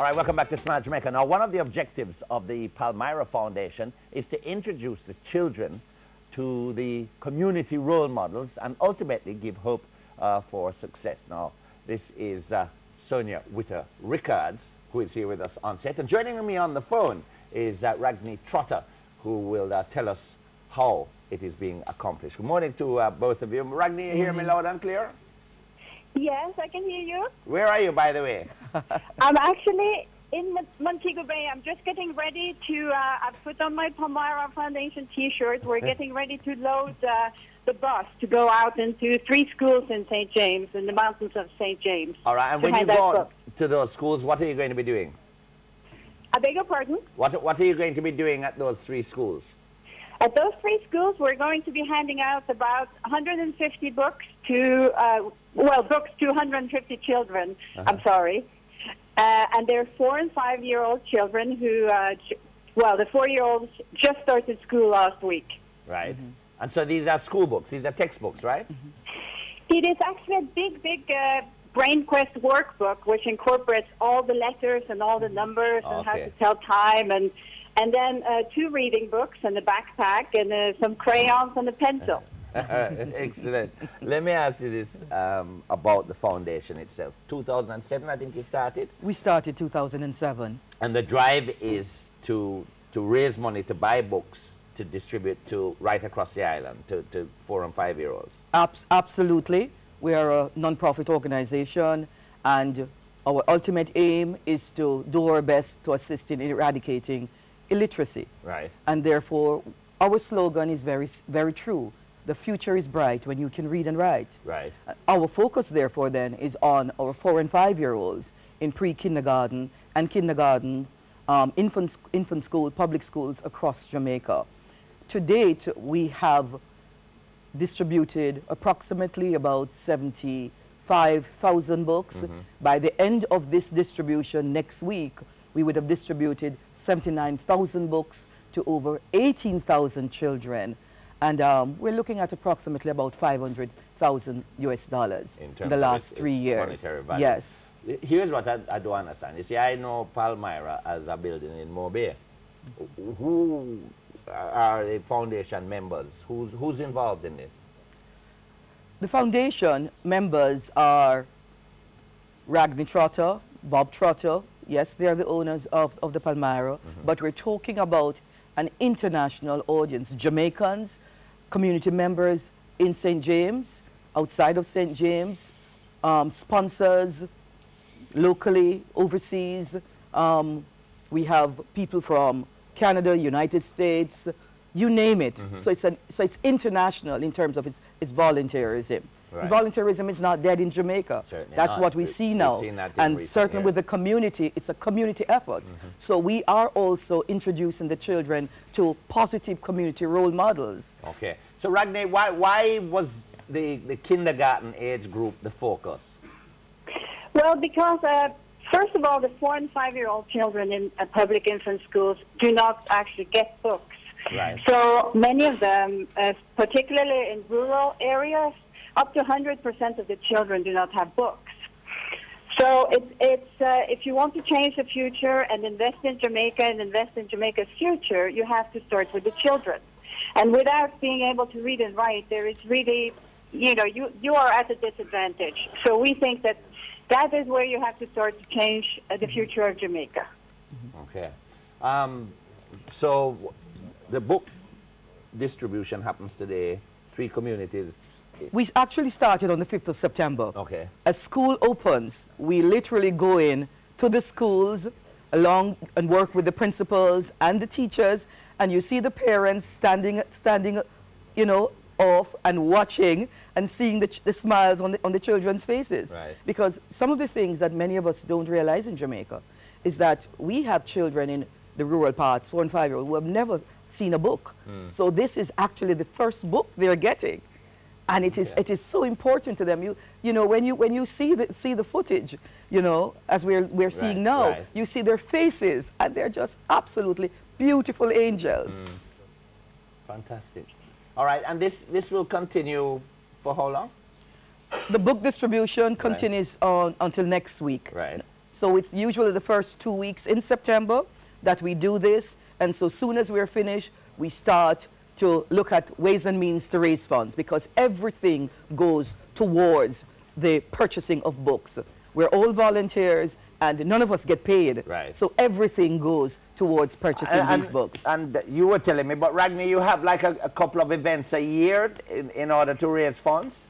All right, welcome back to Smart Jamaica. Now, one of the objectives of the Palmyra Foundation is to introduce the children to the community role models and ultimately give hope for success. Now, this is Sonia Witter-Rickards, who is here with us on set. And joining me on the phone is Ragni Trotter, who will tell us how it is being accomplished. Good morning to both of you. Ragni, you hear me loud and clear? Yes, I can hear you. Where are you, by the way? I'm actually in Montego Bay. I'm just getting ready to, I've put on my Palmyra Foundation T-shirt. We're getting ready to load the bus to go out into 3 schools in St. James, in the mountains of St. James. All right, and when you go to those schools, what are you going to be doing? I beg your pardon? What are you going to be doing at those 3 schools? At those 3 schools, we're going to be handing out about 150 books to, books to 150 children, I'm sorry. And they're 4- and 5-year-old children who, the 4-year-olds just started school last week. Right. And so these are school books, these are textbooks, right? It is actually a big Brain Quest workbook, which incorporates all the letters and all the numbers and how to tell time, and then 2 reading books and a backpack and some crayons and a pencil. Excellent. Let me ask you this about the foundation itself. 2007, I think you started? We started 2007. And the drive is to raise money to buy books to distribute to right across the island to 4- and 5-year-olds. Absolutely. We are a non-profit organization, and our ultimate aim is to do our best to assist in eradicating illiteracy. Right. And therefore, our slogan is very true. The future is bright when you can read and write. Right. Our focus, therefore, then, is on our 4- and 5-year-olds in pre-kindergarten and kindergarten, infant school, public schools across Jamaica. To date, we have distributed approximately about 75,000 books. By the end of this distribution next week, we would have distributed 79,000 books to over 18,000 children. And we're looking at approximately about $500,000 in the last 3 years. Monetary value. Yes. Here's what I don't understand. You see, I know Palmyra as a building in Mobay. Who are the foundation members? Who's involved in this? The foundation members are Ragni Trotter, Bob Trotter. Yes, they are the owners of the Palmyra. But we're talking about an international audience, Jamaicans, community members in St. James, outside of St. James, sponsors locally, overseas. We have people from Canada, United States, you name it. So it's international in terms of its volunteerism. Right. Volunteerism is not dead in Jamaica. Certainly That's not. what we see now. And certainly with the community, it's a community effort. So we are also introducing the children to positive community role models. Okay. So Ragni, why was the kindergarten age group the focus? Well, because first of all, the 4- and 5-year-old children in public infant schools do not actually get books. Right. So many of them, particularly in rural areas, up to 100% of the children do not have books. So if you want to change the future and invest in Jamaica and invest in Jamaica's future, you have to start with the children. And without being able to read and write, there is really, you are at a disadvantage. So we think that is where you have to start to change the future of Jamaica. Okay. So the book distribution happens today, 3 communities. We actually started on the 5th of September. Okay. As school opens, we literally go in to the schools along and work with the principals and the teachers, and you see the parents standing off and watching and seeing the smiles on the children's faces. Right. Because some of the things that many of us don't realize in Jamaica is that we have children in the rural parts, 4- and 5-year-olds, who have never seen a book. So this is actually the first book they're getting. And it is so important to them. When you see the footage, as we're seeing now, you see their faces, and they're just absolutely beautiful angels. Fantastic. All right, and this will continue for how long? The book distribution continues on until next week. Right. So it's usually the first 2 weeks in September that we do this. And so soon as we're finished, we start to look at ways and means to raise funds, because everything goes towards the purchasing of books. We're all volunteers and none of us get paid. Right. So everything goes towards purchasing these books. And you were telling me, but Ragni, you have like a couple of events a year in order to raise funds?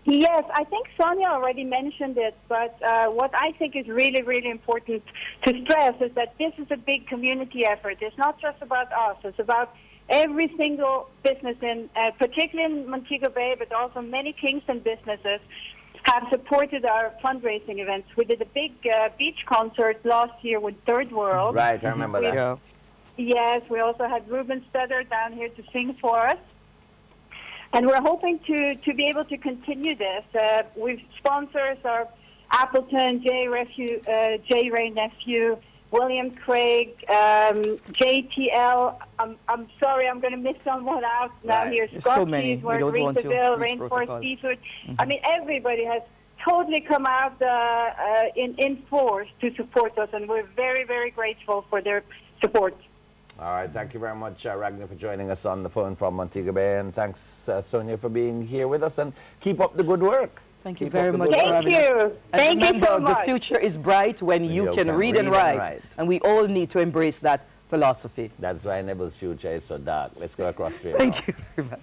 Yes, I think Sonia already mentioned it, but what I think is really, really important to stress is that this is a big community effort. It's not just about us. It's about every single business, particularly in Montego Bay, but also many Kingston businesses have supported our fundraising events. We did a big beach concert last year with Third World. Right, I remember that. Yeah. Yes, we also had Ruben Studdard down here to sing for us. And we're hoping to be able to continue this. We've sponsors are Appleton, J. Ray Nephew, William Craig, JTL. I'm sorry, I'm going to miss someone out now here. There's so many. We don't want to Rainforest Seafood. I mean, everybody has totally come out in force to support us, and we're very, very grateful for their support. All right, thank you very much, Ragnar, for joining us on the phone from Montego Bay, and thanks, Sonia, for being here with us, and keep up the good work. Thank you very much. Thank you. And remember, so much. the future is bright when you can read and write, and we all need to embrace that philosophy. That's why Nebel's future is so dark. Let's go across street. Thank you very much.